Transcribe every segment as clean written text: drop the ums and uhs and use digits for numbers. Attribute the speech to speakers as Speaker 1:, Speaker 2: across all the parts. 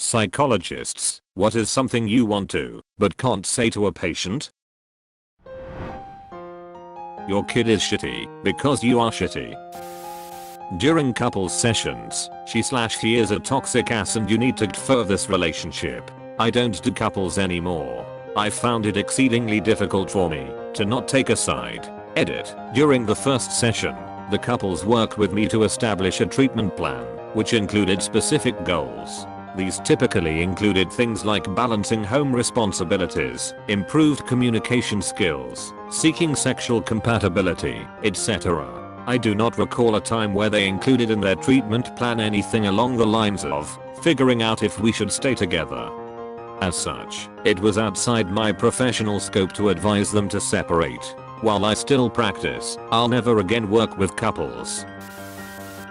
Speaker 1: Psychologists, what is something you want to, but can't say to a patient? Your kid is shitty because you are shitty. During couples sessions, she/he is a toxic ass and you need to defer this relationship. I don't do couples anymore. I found it exceedingly difficult for me to not take a side. Edit. During the first session, the couples worked with me to establish a treatment plan, which included specific goals. These typically included things like balancing home responsibilities, improved communication skills, seeking sexual compatibility, etc. I do not recall a time where they included in their treatment plan anything along the lines of figuring out if we should stay together. As such, it was outside my professional scope to advise them to separate. While I still practice, I'll never again work with couples.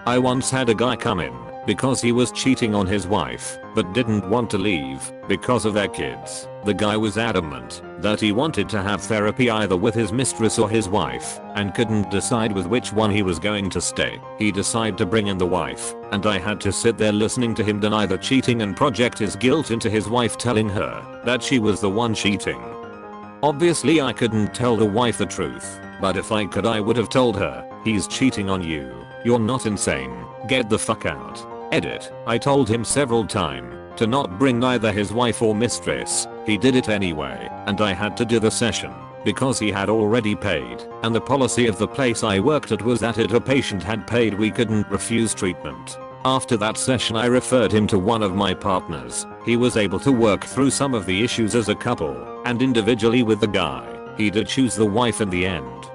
Speaker 1: I once had a guy come in because he was cheating on his wife, but didn't want to leave because of their kids. The guy was adamant that he wanted to have therapy either with his mistress or his wife, and couldn't decide with which one he was going to stay. He decided to bring in the wife, and I had to sit there listening to him deny the cheating and project his guilt into his wife, telling her that she was the one cheating. Obviously I couldn't tell the wife the truth, but if I could I would have told her, he's cheating on you. You're not insane. Get the fuck out. Edit. I told him several times to not bring neither his wife or mistress. He did it anyway, and I had to do the session because he had already paid, and the policy of the place I worked at was that if a patient had paid we couldn't refuse treatment. After that session I referred him to one of my partners. He was able to work through some of the issues as a couple and individually with the guy. He did choose the wife in the end.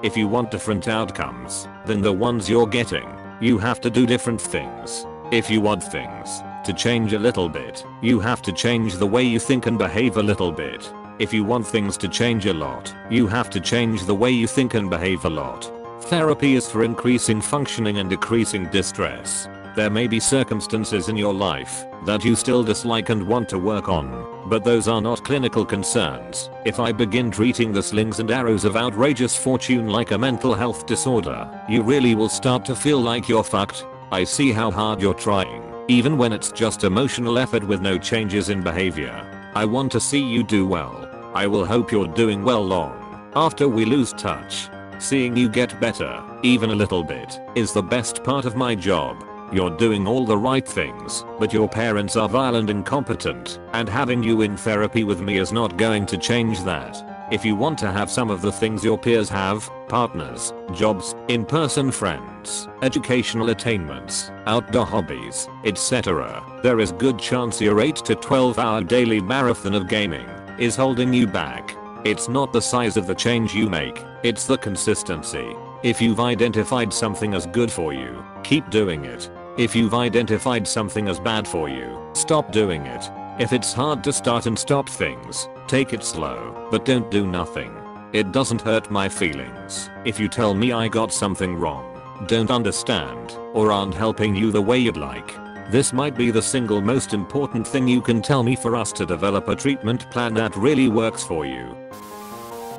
Speaker 1: If you want different outcomes than the ones you're getting, you have to do different things. If you want things to change a little bit, you have to change the way you think and behave a little bit. If you want things to change a lot, you have to change the way you think and behave a lot. Therapy is for increasing functioning and decreasing distress. There may be circumstances in your life that you still dislike and want to work on, but those are not clinical concerns. If I begin treating the slings and arrows of outrageous fortune like a mental health disorder, you really will start to feel like you're fucked. I see how hard you're trying, even when it's just emotional effort with no changes in behavior. I want to see you do well. I will hope you're doing well long after we lose touch. Seeing you get better, even a little bit, is the best part of my job. You're doing all the right things, but your parents are vile and incompetent, and having you in therapy with me is not going to change that. If you want to have some of the things your peers have, partners, jobs, in-person friends, educational attainments, outdoor hobbies, etc., there is good chance your 8 to 12 hour daily marathon of gaming is holding you back. It's not the size of the change you make, it's the consistency. If you've identified something as good for you, keep doing it. If you've identified something as bad for you, stop doing it. If it's hard to start and stop things, take it slow, but don't do nothing. It doesn't hurt my feelings if you tell me I got something wrong, don't understand, or aren't helping you the way you'd like. This might be the single most important thing you can tell me for us to develop a treatment plan that really works for you.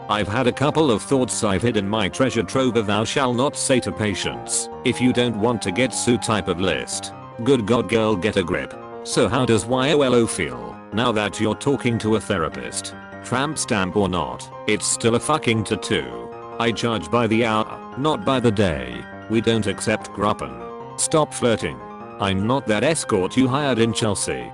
Speaker 1: I've had a couple of thoughts I've hid in my treasure trove of thou shall not say to patients if you don't want to get sued type of list. Good god girl, get a grip. So how does YOLO feel now that you're talking to a therapist? Tramp stamp or not, it's still a fucking tattoo. I charge by the hour, not by the day. We don't accept gruppen. Stop flirting. I'm not that escort you hired in Chelsea.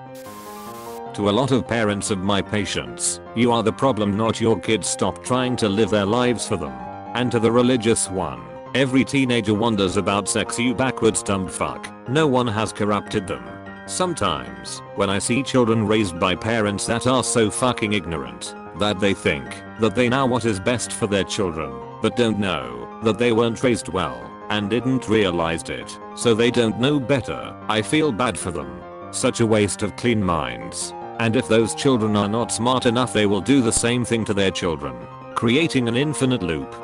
Speaker 1: To a lot of parents of my patients, you are the problem, not your kids. Stop trying to live their lives for them. And to the religious one, every teenager wonders about sex, you backwards dumb fuck. No one has corrupted them. Sometimes, when I see children raised by parents that are so fucking ignorant that they think that they know what is best for their children, but don't know that they weren't raised well and didn't realize it, so they don't know better, I feel bad for them. Such a waste of clean minds. And if those children are not smart enough, they will do the same thing to their children, creating an infinite loop.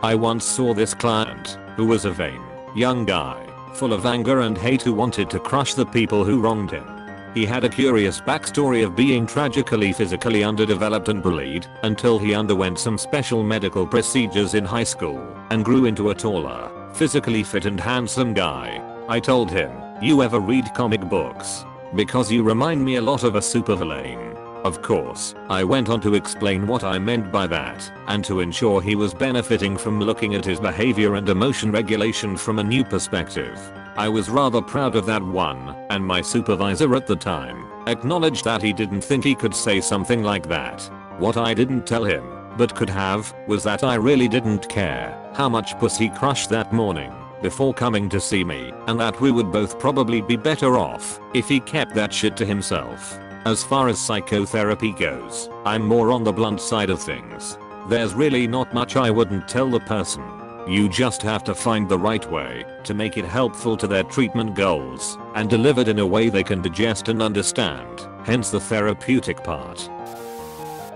Speaker 1: I once saw this client, who was a vain, young guy, full of anger and hate, who wanted to crush the people who wronged him. He had a curious backstory of being tragically physically underdeveloped and bullied until he underwent some special medical procedures in high school and grew into a taller, physically fit and handsome guy. I told him You ever read comic books? Because you remind me a lot of a supervillain. Of course, I went on to explain what I meant by that, and to ensure he was benefiting from looking at his behavior and emotion regulation from a new perspective. I was rather proud of that one, and my supervisor at the time acknowledged that he didn't think he could say something like that. What I didn't tell him, but could have, was that I really didn't care how much puss he crushed that morning before coming to see me, and that we would both probably be better off if he kept that shit to himself. As far as psychotherapy goes, I'm more on the blunt side of things. There's really not much I wouldn't tell the person. You just have to find the right way to make it helpful to their treatment goals and delivered in a way they can digest and understand, hence the therapeutic part.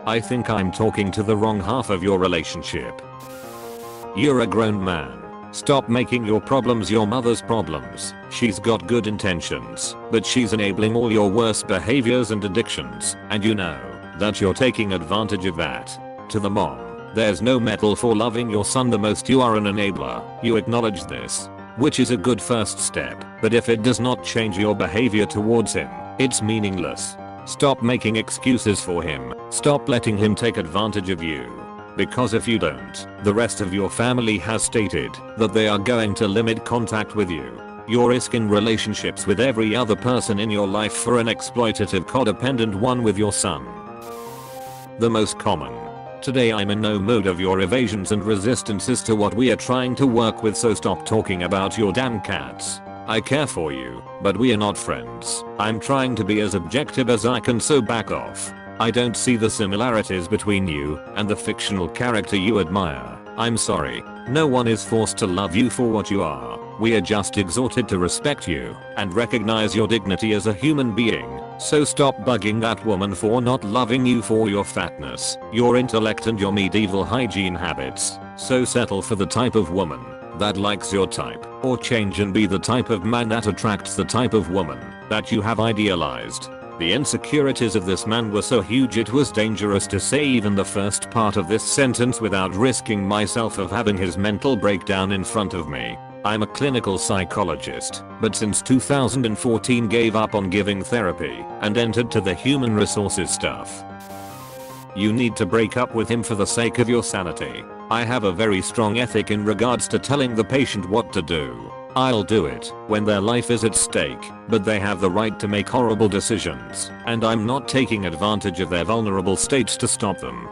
Speaker 1: I think I'm talking to the wrong half of your relationship. You're a grown man. Stop making your problems your mother's problems. She's got good intentions, but she's enabling all your worst behaviors and addictions, and you know that you're taking advantage of that. To the mom, there's no medal for loving your son the most. You are an enabler. You acknowledge this, which is a good first step, but if it does not change your behavior towards him, it's meaningless. Stop making excuses for him. Stop letting him take advantage of you. Because if you don't, the rest of your family has stated that they are going to limit contact with you. You're risking relationships with every other person in your life for an exploitative codependent one with your son. The most common. Today I'm in no mood of your evasions and resistances to what we are trying to work with, so stop talking about your damn cats. I care for you, but we are not friends. I'm trying to be as objective as I can, so back off. I don't see the similarities between you and the fictional character you admire. I'm sorry. No one is forced to love you for what you are. We are just exhorted to respect you and recognize your dignity as a human being. So stop bugging that woman for not loving you for your fatness, your intellect and your medieval hygiene habits. So settle for the type of woman that likes your type, or change and be the type of man that attracts the type of woman that you have idealized. The insecurities of this man were so huge it was dangerous to say even the first part of this sentence without risking myself of having his mental breakdown in front of me. I'm a clinical psychologist, but since 2014 gave up on giving therapy and entered to the human resources stuff. You need to break up with him for the sake of your sanity. I have a very strong ethic in regards to telling the patient what to do. I'll do it when their life is at stake, but they have the right to make horrible decisions, and I'm not taking advantage of their vulnerable states to stop them.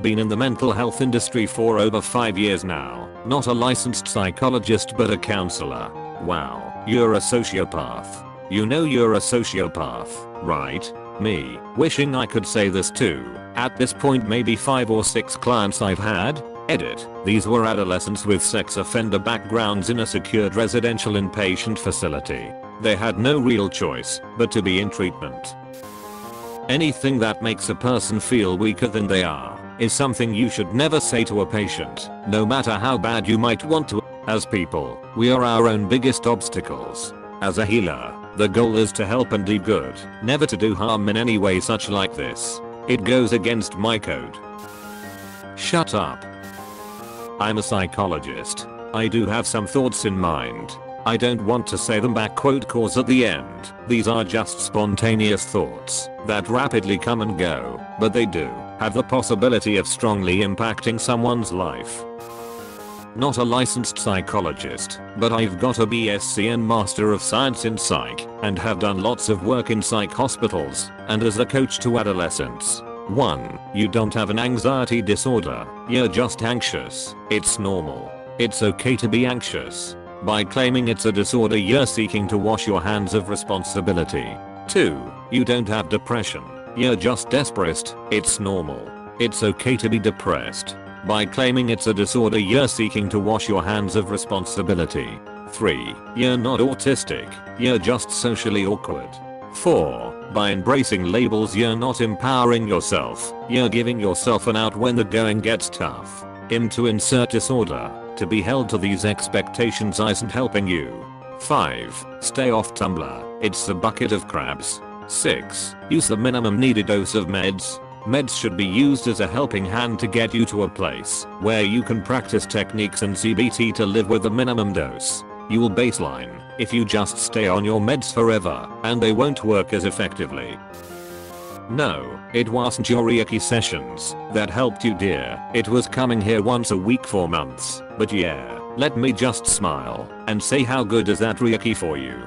Speaker 1: Been in the mental health industry for over 5 years now, not a licensed psychologist but a counselor. Wow, you're a sociopath. You know you're a sociopath, right? Me, wishing I could say this too. At this point maybe 5 or 6 clients I've had. Edit. These were adolescents with sex offender backgrounds in a secured residential inpatient facility. They had no real choice but to be in treatment. Anything that makes a person feel weaker than they are is something you should never say to a patient, no matter how bad you might want to. As people, we are our own biggest obstacles. As a healer, the goal is to help and do good, never to do harm in any way such like this. It goes against my code. Shut up. I'm a psychologist. I do have some thoughts in mind. I don't want to say them back quote cause at the end. These are just spontaneous thoughts that rapidly come and go, but they do have the possibility of strongly impacting someone's life. Not a licensed psychologist, but I've got a BSc and Master of Science in Psych and have done lots of work in psych hospitals and as a coach to adolescents. 1. You don't have an anxiety disorder, you're just anxious. It's normal. It's okay to be anxious. By claiming it's a disorder you're seeking to wash your hands of responsibility. 2. You don't have depression, you're just desperate. It's normal. It's okay to be depressed. By claiming it's a disorder you're seeking to wash your hands of responsibility. 3. You're not autistic, you're just socially awkward. 4. By embracing labels you're not empowering yourself, you're giving yourself an out when the going gets tough. To insert disorder, to be held to these expectations isn't helping you. 5. Stay off Tumblr, it's a bucket of crabs. 6. Use the minimum needed dose of meds. Meds should be used as a helping hand to get you to a place where you can practice techniques and CBT to live with a minimum dose. You'll baseline if you just stay on your meds forever and they won't work as effectively. No, it wasn't your Reiki sessions that helped you, dear. It was coming here once a week for months. But yeah, let me just smile and say, how good is that Reiki for you?